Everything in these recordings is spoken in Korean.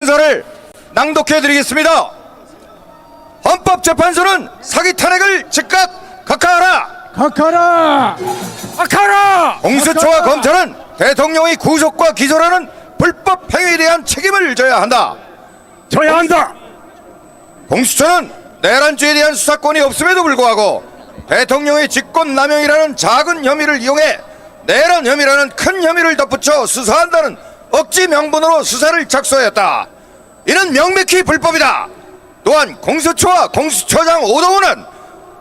판사를 낭독해드리겠습니다. 헌법재판소는 사기 탄핵을 즉각 각하하라. 각하라! 각하라! 공수처와 검찰은 대통령의 구속과 기소라는 불법 행위에 대한 책임을 져야 한다. 져야 한다. 공수처는 내란죄에 대한 수사권이 없음에도 불구하고 대통령의 직권남용이라는 작은 혐의를 이용해 내란 혐의라는 큰 혐의를 덧붙여 수사한다는 억지 명분으로 수사를 착수하였다. 이는 명백히 불법이다. 또한 공수처와 공수처장 오동훈은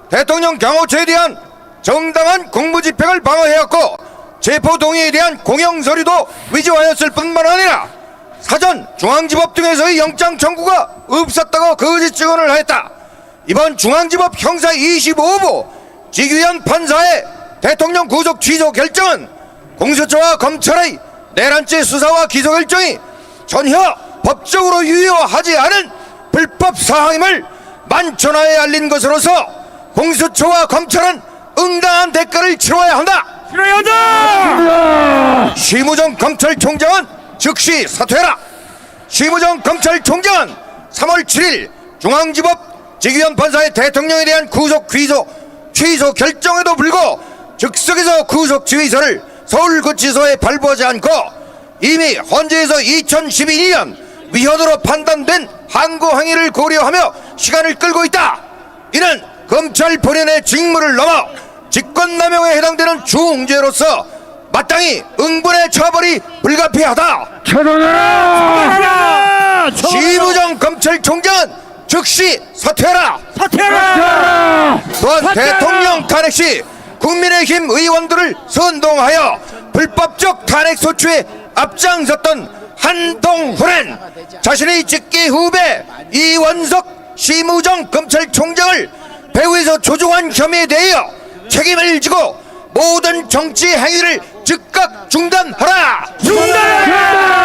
대통령 경호처에 대한 정당한 공무집행을 방해하였고 체포 동의에 대한 공영서류도 위조하였을 뿐만 아니라 사전 중앙지법 등에서의 영장 청구가 없었다고 거짓 증언을 하였다. 이번 중앙지법 형사 25부 지규현 판사의 대통령 구속 취소 결정은 공수처와 검찰의 내란죄 수사와 기소 결정이 전혀 법적으로 유효하지 않은 불법 사항임을 만천하에 알린 것으로서 공수처와 검찰은 응당한 대가를 치러야 한다. 치러야 한다. 심우정 검찰총장은 즉시 사퇴해라. 심우정 검찰총장은 3월 7일 중앙지법 지규현 판사의 대통령에 대한 구속 취소 결정에도 불구하고 즉석에서 구속 지휘서를 서울구치소에 발부하지 않고 이미 헌재에서 2012년 위헌으로 판단된 항고 행위를 고려하며 시간을 끌고 있다. 이는 검찰 본연의 직무를 넘어 직권남용에 해당되는 중죄로서 마땅히 응분의 처벌이 불가피하다. 처단하라! 심우정 검찰총장은 즉시 사퇴하라. 사퇴하라! 또한 사퇴하라! 대통령 탄핵 시 국민의힘 의원들을 선동하여 불법적 탄핵 소추에 앞장섰던 한동훈은 자신의 직계 후배 이원석 심우정 검찰총장을 배후에서 조종한 혐의에 대하여 책임을 지고 모든 정치 행위를 즉각 중단하라. 중단하라!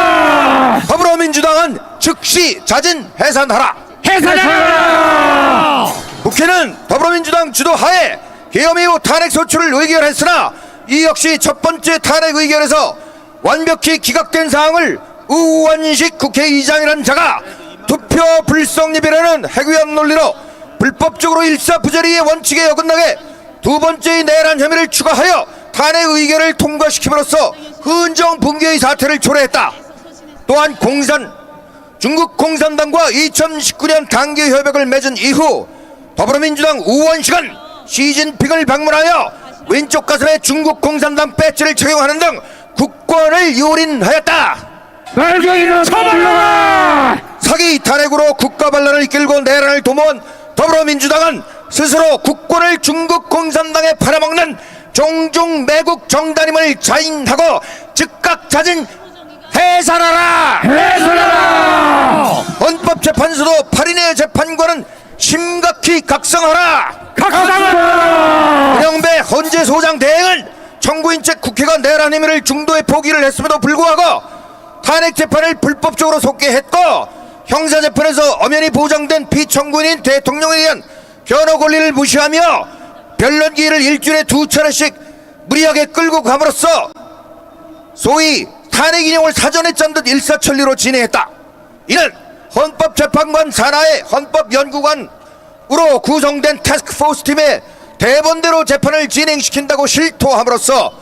더불어민주당은 즉시 자진 해산하라. 해산하라! 국회는 더불어민주당 주도하에 계엄 이후 탄핵 소추를 의결했으나 이 역시 첫 번째 탄핵 의결에서 완벽히 기각된 사항을 우원식 국회의장이라는 자가 투표 불성립이라는 해괴한 논리로 불법적으로 일사부재리의 원칙에 어긋나게 두 번째의 내란 혐의를 추가하여 탄핵 의결을 통과시킴으로써 헌정 붕괴의 사태를 초래했다. 또한 중국 공산당과 2019년 단계 협약을 맺은 이후 더불어민주당 우원식은 시진핑을 방문하여 왼쪽 가슴에 중국 공산당 배지를 착용하는 등 국권을 유린하였다. 날개이는 처벌하라! 사기 탄핵으로 국가 반란을 이끌고 내란을 도모한 더불어민주당은 스스로 국권을 중국 공산당에 팔아먹는 종중 매국 정단임을 자인하고 즉각 자진 해산하라! 해산하라! 헌법재판소도 8인의 재판관은 심각히 각성하라! 각성하라! 문영배 헌재소장 대행은 청구인 채 국회가 내란 혐의를 중도에 포기를 했음에도 불구하고 탄핵 재판을 불법적으로 속개했고 형사재판에서 엄연히 보장된 피청구인인 대통령에 대한 변호 권리를 무시하며 변론 기일을 일주일에 2차례씩 무리하게 끌고 감으로써 소위 탄핵 인용을 사전에 짠 듯 일사천리로 진행했다. 이는 헌법재판관 산하의 헌법연구관으로 구성된 태스크포스 팀의 대본대로 재판을 진행시킨다고 실토함으로써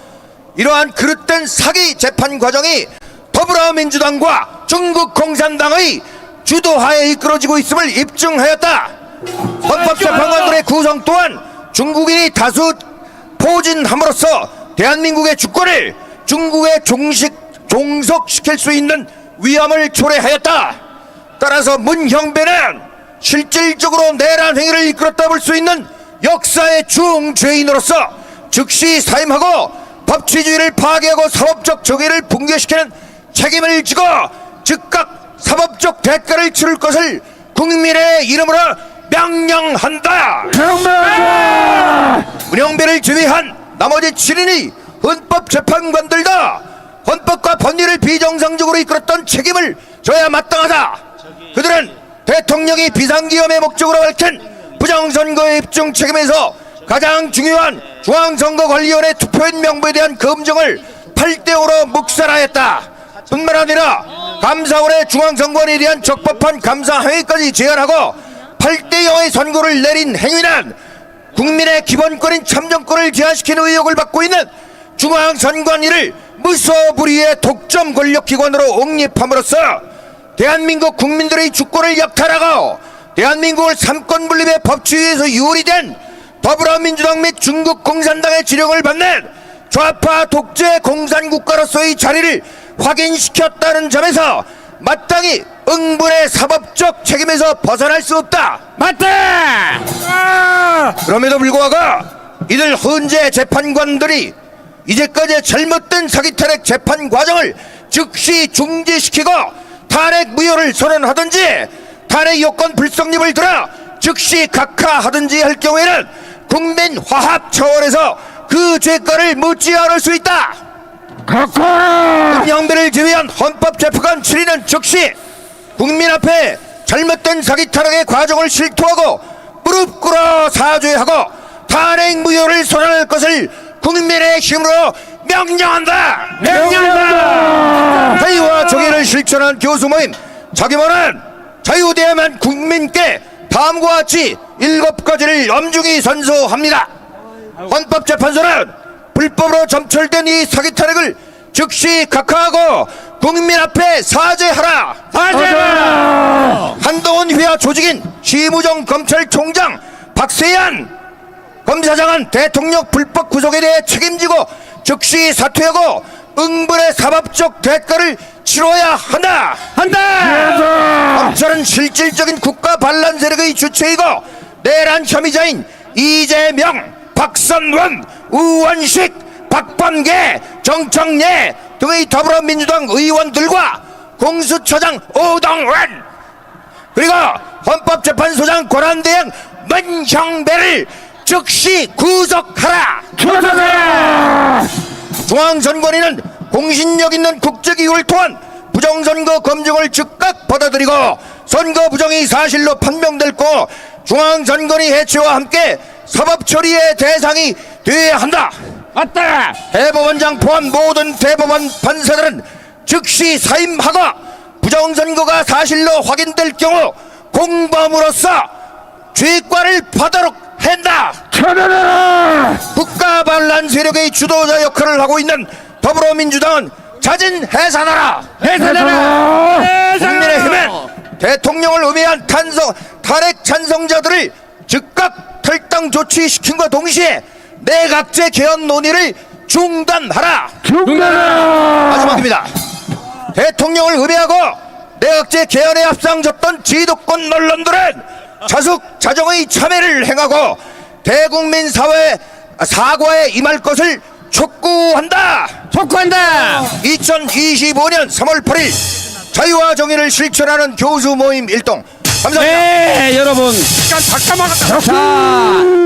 이러한 그릇된 사기 재판 과정이 더불어민주당과 중국 공산당의 주도하에 이끌어지고 있음을 입증하였다. 헌법재판관들의 구성 또한 중국인이 다수 포진함으로써 대한민국의 주권을 중국에 종속시킬 수 있는 위험을 초래하였다. 따라서 문형배는 실질적으로 내란 행위를 이끌었다 볼 수 있는 역사의 중죄인으로서 즉시 사임하고 법치주의를 파괴하고 사법적 정의를 붕괴시키는 책임을 지고 즉각 사법적 대가를 치를 것을 국민의 이름으로 명령한다. 문영배를 제외한 나머지 7인이 헌법재판관들도 헌법과 법률을 비정상적으로 이끌었던 책임을 져야 마땅하다. 그들은 대통령이 비상기업의 목적으로 밝힌 부정선거의 입증 책임에서 가장 중요한 중앙선거관리위원회 투표인 명부에 대한 검증을 8대5로 묵살하였다. 뿐만 아니라 감사원의 중앙선관위에 대한 적법한 감사 행위까지 제안하고 8대0의 선고를 내린 행위는 국민의 기본권인 참정권을 제한시키는 의혹을 받고 있는 중앙선관위를 무소불위의 독점 권력기관으로 옹립함으로써 대한민국 국민들의 주권을 약탈하고 대한민국을 삼권분립의 법치위에서 유리된 더불어민주당 및 중국 공산당의 지령을 받는 좌파 독재 공산국가로서의 자리를 확인시켰다는 점에서 마땅히 응분의 사법적 책임에서 벗어날 수 없다. 맞다. 그럼에도 불구하고 이들 헌재 재판관들이 이제까지 잘못된 사기 탄핵 재판 과정을 즉시 중지시키고 탄핵 무효를 선언하든지 탄핵 요건 불성립을 들어 즉시 각하하든지 할 경우에는 국민 화합 차원에서 그 죄가를 묻지 않을 수 있다. 각하. 김영배를 제외한 헌법재판관 7인은 즉시 국민 앞에 잘못된 사기 탄핵의 과정을 실토하고 무릎 꿇어 사죄하고 탄핵 무효를 선언할 것을 국민의 힘으로 명령한다. 명령한다. 자유와 정의를 실천한 교수 모임 자기모는 자유대한민국 국민께 다음과 같이 7가지를 엄중히 선서합니다. 헌법재판소는 불법으로 점철된 이 사기 탄핵을 즉시 각하하고 국민 앞에 사죄하라. 사죄하라. 한동훈 휘하 조직인 심우정 검찰총장, 박세현 검사장은 대통령 불법 구속에 대해 책임지고 즉시 사퇴하고 응분의 사법적 대가를 치러야 한다. 검찰은 실질적인 국가 반란 세력의 주체이고 내란 혐의자인 이재명, 박선원, 우원식, 박범계, 정청래 등의 더불어민주당 의원들과 공수처장 오동원 그리고 헌법재판소장 권한대행 문형배를 즉시 구속하라. 조사하라. 중앙선관위는 공신력 있는 국제기구를 통한 부정선거 검증을 즉각 받아들이고 선거 부정이 사실로 판명될 거 중앙선관위 해체와 함께 사법처리의 대상이 되어야 한다. 맞다. 대법원장 포함 모든 대법원 판사들은 즉시 사임하고 부정선거가 사실로 확인될 경우 공범으로서 죄과를 받도록 한다. 처단하라. 국가 반란 세력의 주도자 역할을 하고 있는 더불어민주당은 자진 해산하라. 해산하라. 국민의힘은 대통령을 음해한 탄핵 찬성자들을 즉각 탈당 조치시킨과 동시에 내각제 개헌 논의를 중단하라. 중단하라. 마지막입니다. 대통령을 음해하고 내각제 개헌에 앞장섰던 지도권 언론들은 자숙자정의 참회를 행하고 대국민 사과에 임할 것을 촉구한다. 2025년 3월 8일 자유와 정의를 실천하는 교수 모임 일동 감사합니다. 네, 여러분. 잠깐 막았다. 자.